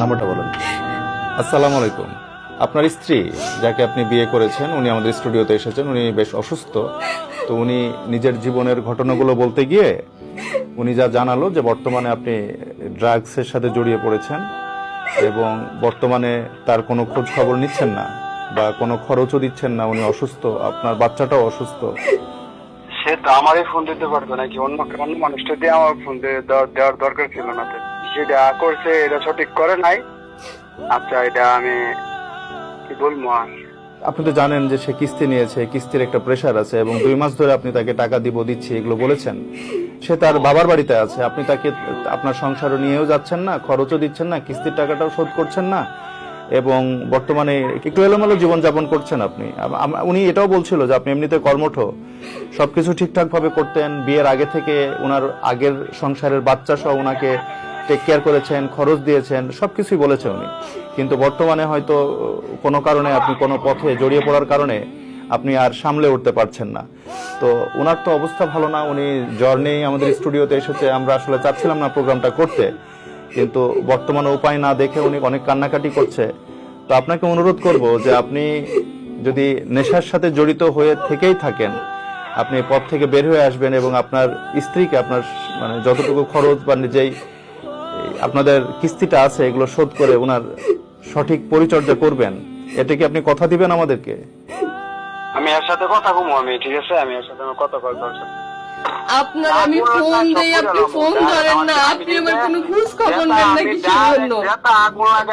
নাম্বারটা বলুন। আসসালামু আলাইকুম। আপনার স্ত্রী যাকে আপনি বিয়ে করেছেন উনি আমাদের স্টুডিওতে এসেছেন। উনি বেশ অসুস্থ। তো উনি নিজের জীবনের ঘটনাগুলো বলতে গিয়ে উনি যা জানালো যে বর্তমানে আপনি ড্রাগসের সাথে জড়িয়ে পড়েছেন এবং বর্তমানে তার কোনো খোঁজ খবর নিচ্ছেন না বা কোনো খরচও দিচ্ছেন না। উনি অসুস্থ, আপনার বাচ্চাটাও অসুস্থ। সে তো আমারই ফোন দিতে পারবে নাকি? অন্য অন্য মানুষটা দিয়ে আমার ফোন দেওয়ার দরকার ছিল না তো। যেটা করছে এটা সঠিক করে নাই। আচ্ছা, এটা আমি কি বলবো আর? আপনি তো জানেন যে সে কিস্তি নিয়েছে, কিস্তির একটা প্রেশার আছে এবং 2 মাস ধরে আপনি তাকে টাকা দিচ্ছি এগুলো বলেছেন। সে তার বাবার বাড়িতে আছে, আপনি তাকে আপনার সংসারও নিয়েও যাচ্ছেন না, খরচও দিচ্ছেন না, কিস্তির টাকাটাও শোধ করছেন না এবং বর্তমানে একটু এলোমেলো জীবনযাপন করছেন আপনি। উনি এটাও বলছিল যে আপনি এমনিতে কর্মঠ, সবকিছু ঠিকঠাক ভাবে করতেন, বিয়ের আগে থেকে ওনার আগের সংসারের বাচ্চা সহ ওনাকে টেক কেয়ার করেছেন, খরচ দিয়েছেন, সবকিছুই বলেছে উনি। কিন্তু বর্তমানে হয়তো কোনো কারণে আপনি কোনো পথে জড়িয়ে পড়ার কারণে আপনি আর সামলে উঠতে পারছেন না। তো ওনার তো অবস্থা ভালো না, উনি জ্বর নিয়েই আমাদের স্টুডিওতে এসেছে। আমরা আসলে চাচ্ছিলাম না প্রোগ্রামটা করতে, কিন্তু বর্তমানে উপায় না দেখে উনি অনেক কান্নাকাটি করছে। তো আপনাকে অনুরোধ করব যে আপনি যদি নেশার সাথে জড়িত হয়ে থেকেই থাকেন, আপনি পথ থেকে বের হয়ে আসবেন এবং আপনার স্ত্রীকে আপনার মানে যতটুকু খরচ বা যেই আপনাদের কিস্তিটা আছে এগুলো শোধ করে ওনার সঠিক পরিচর্যা করবেন। এটা কি আপনি কথা দিবেন আমাদেরকে? আমি এর সাথে কথা কমু, আমি ঠিক আছে, আমি এর সাথে কথা বলবো। আপনার আমি ফোন দেই, আপনি ফোন ধরেন না, আপনি আমার কোনো খোঁজ খবর নেন না কিসের জন্য?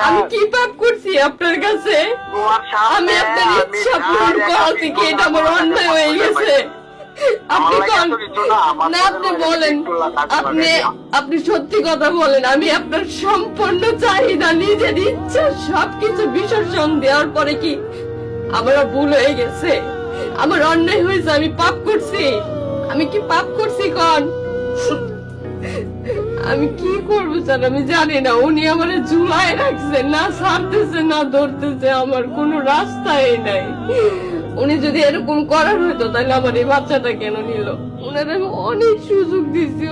আমি কি পাপ করছি আপনার কাছে? আমি আপনার ইচ্ছা পূরণ করা থেকে এটা আমার অন্যায় হয়ে গেছে। আপনি না, আপনি বলেন, আপনি সত্যি কথা বলেন। আমি আপনার সম্পূর্ণ চাহিদা, নিজের ইচ্ছা সবকিছু বিসর্জন দেওয়ার পরে কি আমার ভুল হয়ে গেছে? আমার অন্যায় হয়েছে, আমি পাপ করছি। আমি কি পাপ করছি কন? আমি কি করবো স্যার আমি জানি না। উনি আমার ঝুলায় রাখছে, না ছাড়তেছে না ধরতেছে, আমার কোনো রাস্তাই নাই। উনি যদি এরকম করার হইতো তাহলে আমার এই বাচ্চাটা কেন নিল? ওনার আমি অনেক সুযোগ দিছি।